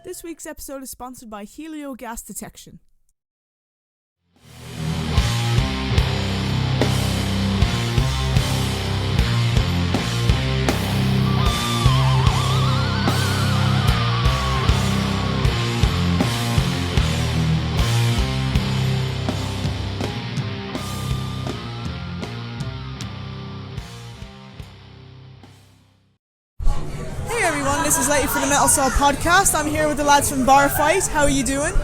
This week's episode is sponsored by Helio Gas Detection. This is Letty for the Metal Saw podcast. I'm here with the lads from Barrfite. How are you doing?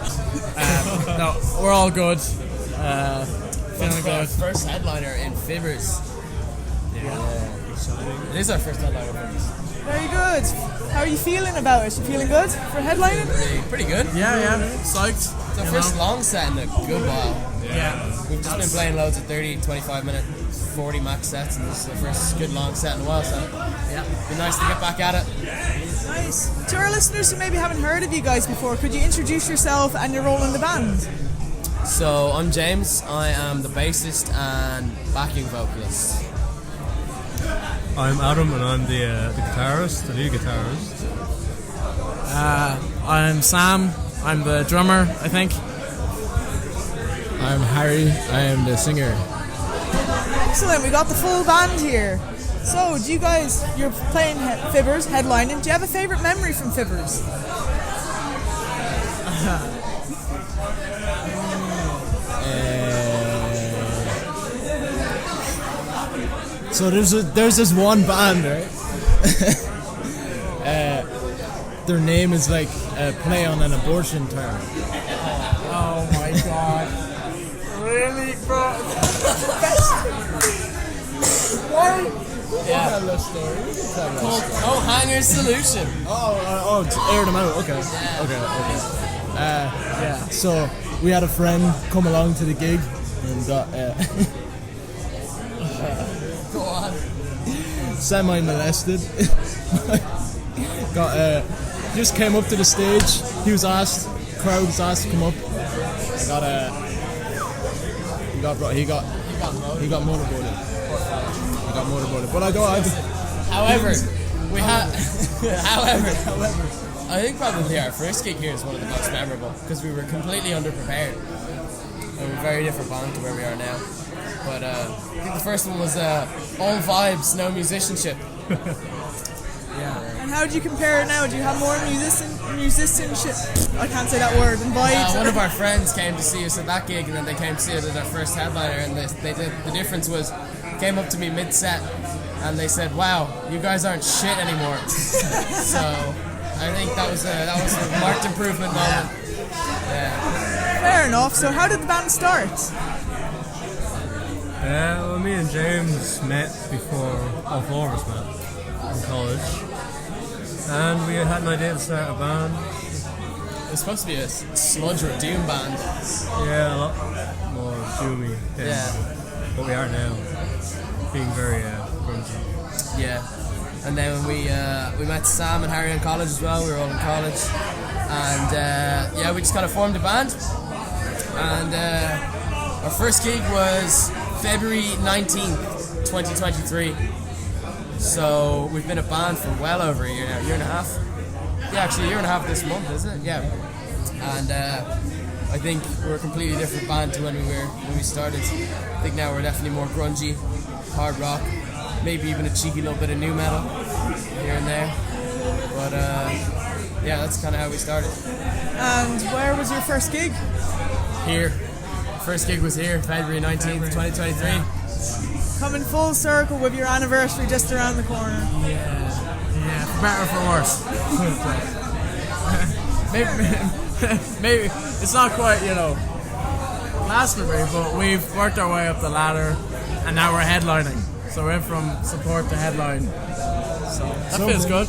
No, we're all good. Feeling good. First headliner in Fibbers. Yeah. It is our first headliner in Fibbers. Very good. How are you feeling about it? You feeling good for headlining? Pretty good. Yeah. Psyched. It's our first long set in a good while. Yeah. We've just been playing loads of 30, 25 minute, 40 max sets, and this is the first good long set in a while, so yeah, it'd be nice to get back at it. Nice. To our listeners who maybe haven't heard of you guys before, could you introduce yourself and your role in the band? So, I'm James. I am the bassist and backing vocalist. I'm Adam and I'm the guitarist, the lead guitarist. I'm Sam. I'm the drummer, I think. I'm Harry. I am the singer. Excellent. We got the full band here. So, do you guys, you're playing Fibbers, headlining. Do you have a favourite memory from Fibbers? So there's this one band, right? Their name is like a play on an abortion term. Oh my god. Really, bro? What? Yeah. Tell a story. Called Co-Hanger Solution. To air them out. Okay. Yeah. Okay. Yeah. So we had a friend come along to the gig and got Go on. semi-molested. Got just came up to the stage. He was asked. Crowd was asked to come up. He got motorboarded. He got motorboarded. But However, I think probably our first gig here is one of the most memorable because we were completely underprepared. And we're a very different band to where we are now. But I think the first one was all vibes, no musicianship. And how do you compare it now? Do you have more musicianship? I can't say that word. And vibes. One of our friends came to see us at that gig, and then they came to see us at our first headliner. And the difference was, came up to me mid-set, and they said, "Wow, you guys aren't shit anymore." So I think that was a marked improvement moment. Yeah. Fair enough. So how did the band start? Well, me and James met before all four of us met in college, and we had an idea to start a band. It was supposed to be a sludge or a doom band. Yeah, a lot more doomy than what we are now, being very grungy. Yeah. And then we met Sam and Harry in college as well. We were all in college, and we just kind of formed a band. And our first gig was February 19th, 2023. So we've been a band for well over a year now, year and a half. Yeah, actually a year and a half this month, isn't it? Yeah. And I think we're a completely different band to when we started. I think now we're definitely more grungy, hard rock, maybe even a cheeky little bit of new metal here and there. But that's kind of how we started. And where was your first gig? Here. First gig was here, February 19th, 2023. Coming full circle with your anniversary just around the corner. Yeah, for better or for worse. maybe it's not quite, blasphemy, but we've worked our way up the ladder and now we're headlining. So we went from support to headline. So that feels good.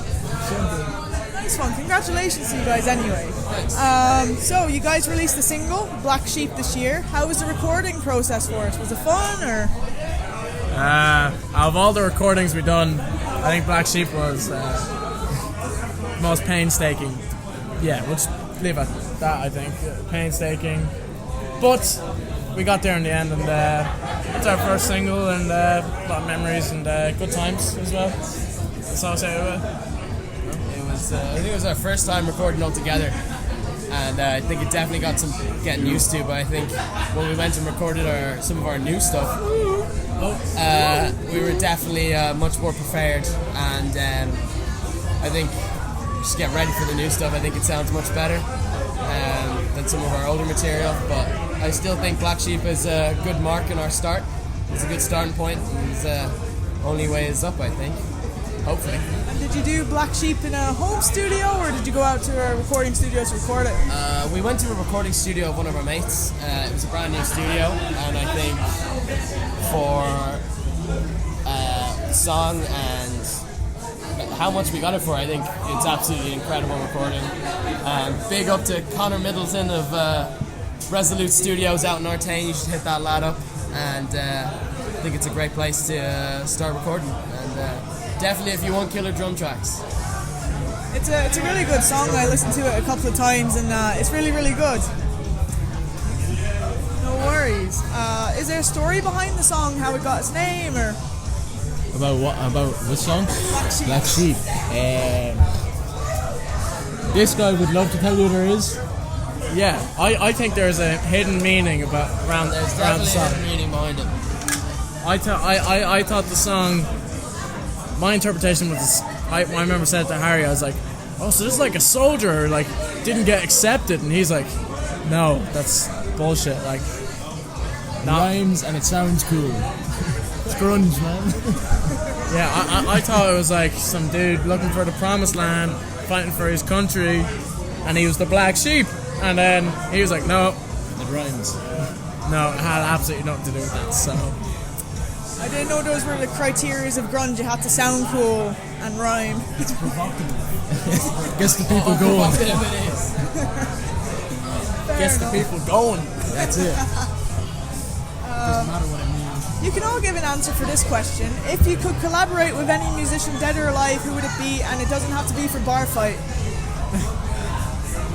Nice one. Congratulations to you guys anyway. Thanks. So you guys released the single, Black Sheep, this year. How was the recording process for it? Was it fun or? Out of all the recordings we've done, I think Black Sheep was most painstaking. Yeah, we'll just leave it at that, I think. Painstaking. But we got there in the end, and it's our first single, and a lot of memories and good times as well. That's all I'll say about it. It was, I think it was our first time recording all together, and I think it definitely got some getting used to. But I think when we went and recorded some of our new stuff, we were definitely much more prepared, and I think just get ready for the new stuff. I think it sounds much better than some of our older material, but I still think Black Sheep is a good mark in our start. It's a good starting point, and it's only way is up, I think. Hopefully. And did you do Black Sheep in a home studio, or did you go out to a recording studio to record it? We went to a recording studio of one of our mates. It was a brand new studio, and I think for the song and how much we got it for, I think it's absolutely incredible recording. Big up to Connor Middleton of Resolute Studios out in Artane. You should hit that lad up, and I think it's a great place to start recording. And definitely if you want killer drum tracks. It's a really good song. I listened to it a couple of times, and it's really, really good. No worries. Is there a story behind the song, how it got its name, or? About what? About which song? Black Sheep. Black Sheep. This guy would love to tell you there is. Yeah, I think there's a hidden meaning around There's the definitely a song. hidden meaning behind it. I thought the song, my interpretation was, I remember said to Harry, I was like, oh, so this is like a soldier, like, didn't get accepted, and he's like, no, that's bullshit, like, Rhymes and it sounds cool. It's grunge, man. yeah, I thought it was like some dude looking for the promised land, fighting for his country, and he was the black sheep, and then he was like, no, It rhymes. no, it had absolutely nothing to do with that, so. I didn't know those were the criteria of grunge. You had to sound cool and rhyme. It's provocative. Gets the people going. Gets the people going. That's it. Doesn't matter what it means. You can all give an answer for this question. If you could collaborate with any musician, dead or alive, who would it be? And it doesn't have to be for Barrfite.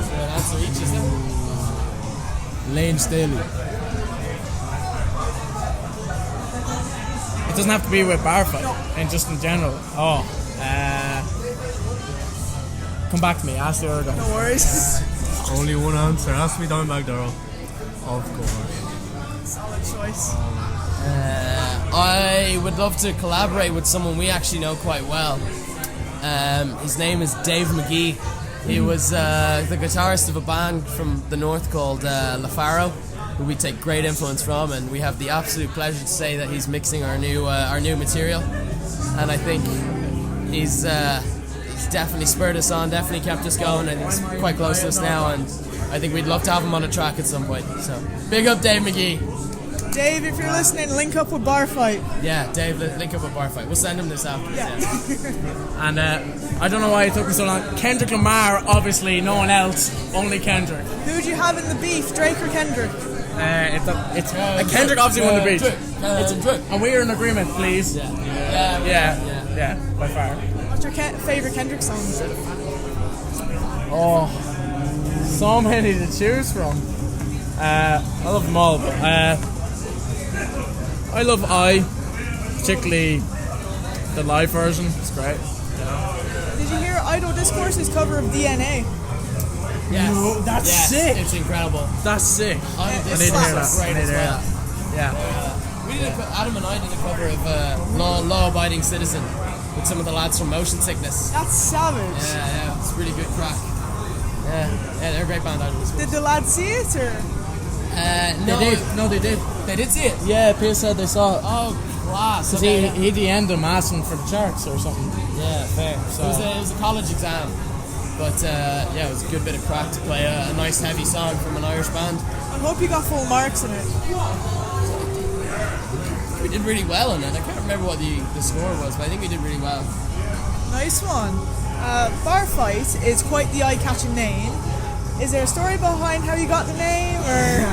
So an answer each, is there? Lane Staley. It doesn't have to be with Barrfite, and just in general. Oh, come back to me. Ask the other guy. No worries. Only one answer. Has to be Dimebag Darrell. Of course. Solid choice. I would love to collaborate with someone we actually know quite well. His name is Dave Magee. He was the guitarist of a band from the north called La Faro, who we take great influence from, and we have the absolute pleasure to say that he's mixing our new material. And I think he's definitely spurred us on, definitely kept us going, and he's quite close to us now, and I think we'd love to have him on a track at some point. So big up Dave Magee. Dave, if you're listening, link up with Barrfite. Yeah, Dave, link up with Barrfite. We'll send him this after. Yeah. And I don't know why it took me so long. Kendrick Lamar, obviously, no one else, only Kendrick. Who'd you have in the beef, Drake or Kendrick? It's Kendrick obviously won the beat. And we're in agreement, please. Yeah, by far. What's your favourite Kendrick song? Oh, so many to choose from. I love them all, but I love particularly the live version. It's great. Did you hear Idle Discourse's cover of DNA? Yes. No, that's sick. It's incredible. That's sick. I need to hear that. Great as well. Yeah. We did Adam and I did a cover of Law-Abiding Citizen with some of the lads from Motion Sickness. That's savage. Yeah, it's really good crack. Yeah, they're a great band. Idle Discourse. Did the lads see it, or? No, They did. No, they did. They did see it. Yeah, Pierce said they saw it. Oh, class. Because Okay. he DM'd him asking for the charts or something. Yeah, fair. So it was a college exam, but it was a good bit of crack to play a nice heavy song from an Irish band. I hope you got full marks in it. We did really well in it. I can't remember what the score was, but I think we did really well. Nice one. Barrfite is quite the eye-catching name. Is there a story behind how you got the name, or?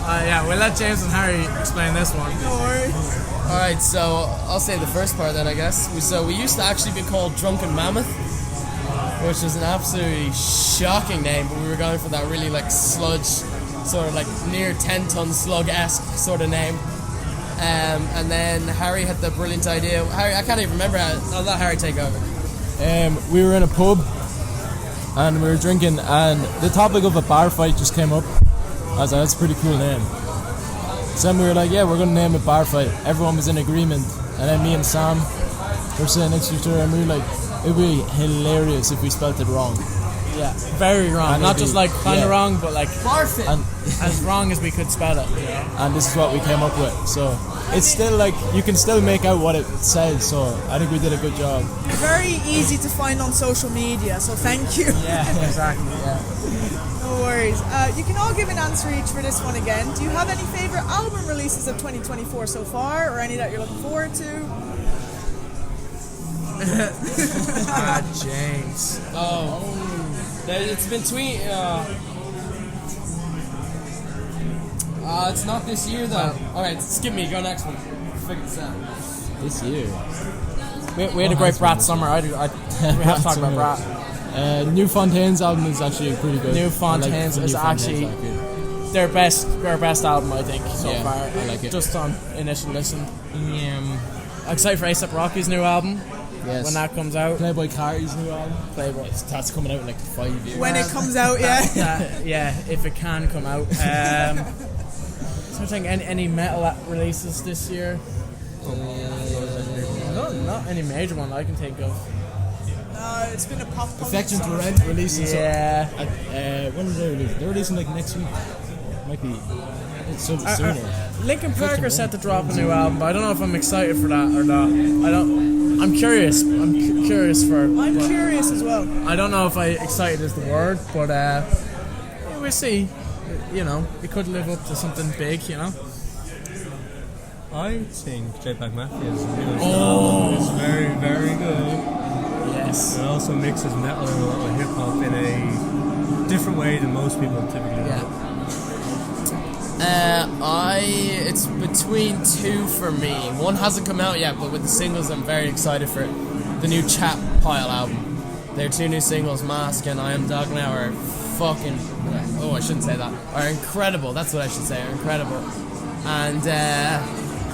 Yeah, we'll let James and Harry explain this one. No worries. Alright, so I'll say the first part then, I guess. We used to actually be called Drunken Mammoth, which was an absolutely shocking name, but we were going for that really like sludge sort of like near 10-ton slug-esque sort of name. And then Harry had the brilliant idea. Harry, I can't even remember how. I'll let Harry take over. We were in a pub and we were drinking, and the topic of a bar fight just came up. I was like, that's a pretty cool name. So then we were like, yeah, we're going to name it Barrfite. Everyone was in agreement, and then me and Sam were sitting next to each other, and we were like, it would be hilarious if we spelt it wrong. Yeah, very wrong. And Not just like kind of wrong, but like Barrfite. as wrong as we could spell it. You know? And this is what we came up with. So it's still like, you can still make out what it says, so I think we did a good job. Very easy to find on social media, so thank you. Yeah, exactly. Yeah. No worries. You can all give an answer each for this one again. Do you have any favourite album releases of 2024 so far, or any that you're looking forward to? James. It's been it's not this year though. Alright, skip me, go next one. Figure this out. This year. We had a great Brat summer. We have to talk about Brat. New Fontaine's album is actually pretty good. New Fontaine's is actually their best album, I think, so far. I like it. Just on initial listen. I'm excited for A$AP Rocky's new album. Yes. When that comes out. Playboy Carti's new album. Playboy. That's coming out in like 5 years. When it comes out, yeah. Yeah, if it can come out. So I think any metal releases this year? Not any major one I can think of. It's been a pop punk. Affection to song. Rent releasing Yeah. when are they releasing? They're releasing like next week. Might be sooner. Linkin Park are set to drop a new album, but I don't know if I'm excited for that or not. I'm curious. I'm curious for. I'm curious as well. I don't know if excited is the word, but we'll see. You know, it could live up to something big. You know. I think JPEG Mafia's newest album is very, very good. Yes. It also mixes metal and a lot of hip hop in a different way than most people typically do. It's between two for me. One hasn't come out yet, but with the singles I'm very excited for it. The new Chat Pile album. Their two new singles, Mask and I Am Dog Now, are fucking... Oh, I shouldn't say that. Are incredible. That's what I should say. Are incredible. And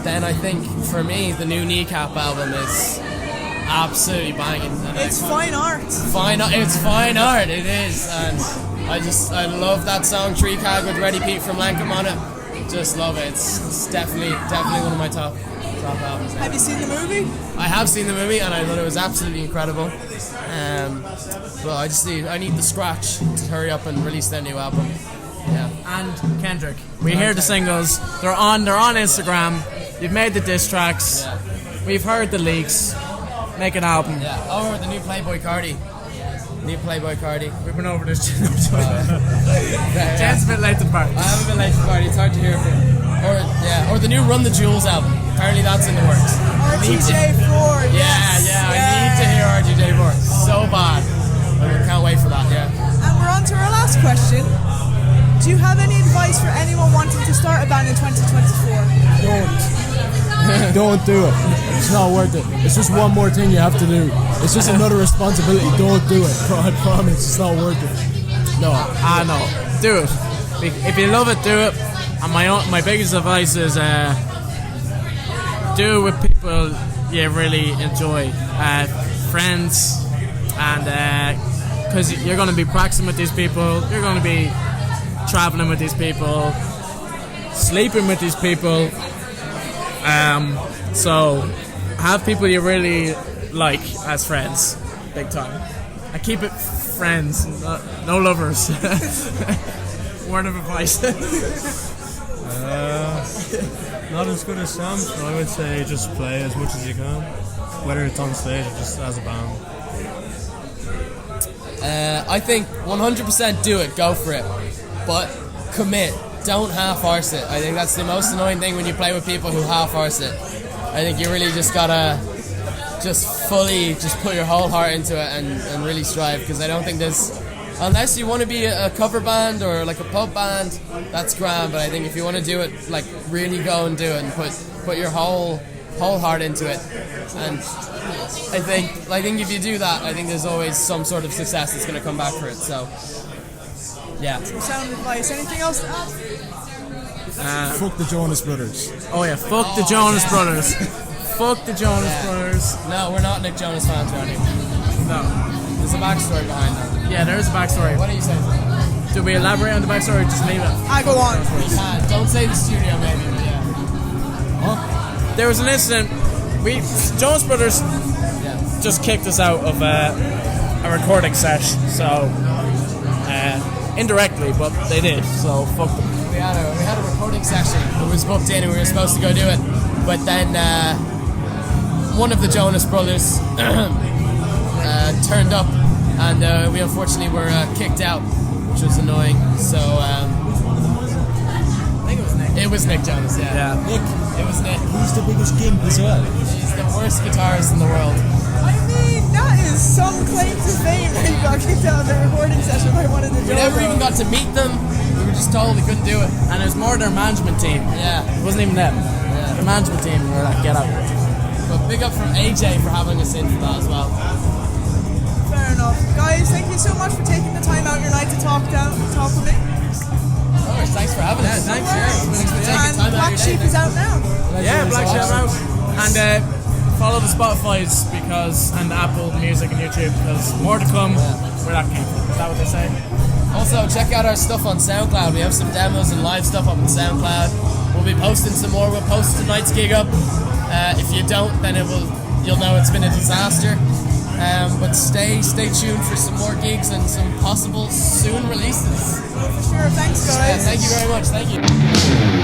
then I think for me the new Kneecap album is absolutely banging. And It's fine art. It's fine art. It is, and I love that song Tree Cag with Reddy Pete from Lankham on it. Just love it. It's definitely one of my top albums. Have you seen the movie? I have seen the movie and I thought it was absolutely incredible. But I need the Scratch to hurry up and release their new album. Yeah. And Kendrick. We hear the singles. They're on Instagram. You've made the diss tracks. Yeah. We've heard the leaks. Make an album. Yeah. Oh, the new Playboy Cardi. We've been over this. Jen's a bit late to the party. I haven't been late to the party. It's hard to hear. Or the new Run the Jewels album. Apparently that's in the works. RTJ4. Yes. Yeah. I need to hear RTJ4. So bad. I can't wait for that. Yeah. And we're on to our last question. Do you have any advice for anyone wanting to start a band in 2024? Don't do it. It's not worth it. It's just one more thing you have to do. It's just another responsibility. Don't do it. I promise, it's not worth it. No. Do it. If you love it, do it. And my biggest advice is do it with people you really enjoy, friends, and because you're going to be practicing with these people, you're going to be traveling with these people, sleeping with these people. So have people you really like as friends, big time, and keep it friends, no lovers. Word of advice. Not as good as Sam, but I would say just play as much as you can, whether it's on stage or just as a band. I think 100% do it, go for it, but commit. Don't half-arse it. I think that's the most annoying thing when you play with people who half-arse it. I think you really just gotta fully put your whole heart into it and really strive, because I don't think there's, unless you want to be a cover band or like a pub band, that's grand, but I think if you want to do it, like really go and do it and put your whole heart into it, and I think if you do that, I think there's always some sort of success that's going to come back for it. So yeah. Some sound advice. Anything else to add? Fuck the Jonas Brothers. Oh yeah, fuck the Jonas Brothers. Fuck the Jonas Brothers. No, we're not Nick Jonas fans, Ronnie. No. There's a backstory behind that. Yeah, there is a backstory. What do you say? Do we elaborate on the backstory or just leave it? I go on. We can. Don't say the studio, maybe, but yeah. There was an incident. Jonas Brothers just kicked us out of a recording session, so indirectly, but they did. So fuck them. We had a recording session. It was booked in, and we were supposed to go do it, but then one of the Jonas Brothers turned up, and we unfortunately were kicked out, which was annoying. So I think it was Nick. It was Nick Jonas. Yeah. Nick, It was Nick. who's the biggest gimp as well? He's the worst guitarist in the world. I mean, that is some claim to fame that you got kicked out of the recording session by one of the We never even got to meet them. We were just told we couldn't do it. And it was more their management team. Yeah. It wasn't even them. Yeah. The management team were like, get out. But big up from AJ for having us in for that as well. Fair enough. Guys, thank you so much for taking the time out your night to talk with me. Of course, thanks for having us. thanks, Thanks for taking And time out Black of your Sheep day. is out now. Yeah, Black Sheep out. And follow the Spotify's and Apple Music and YouTube because more to come where that came from. Is that what they say? Also, check out our stuff on SoundCloud. We have some demos and live stuff up on SoundCloud. We'll be posting some more. We'll post tonight's gig up. If you don't, then you'll know it's been a disaster. But stay tuned for some more gigs and some possible soon releases. For sure. Thanks, guys. Thank you very much. Thank you.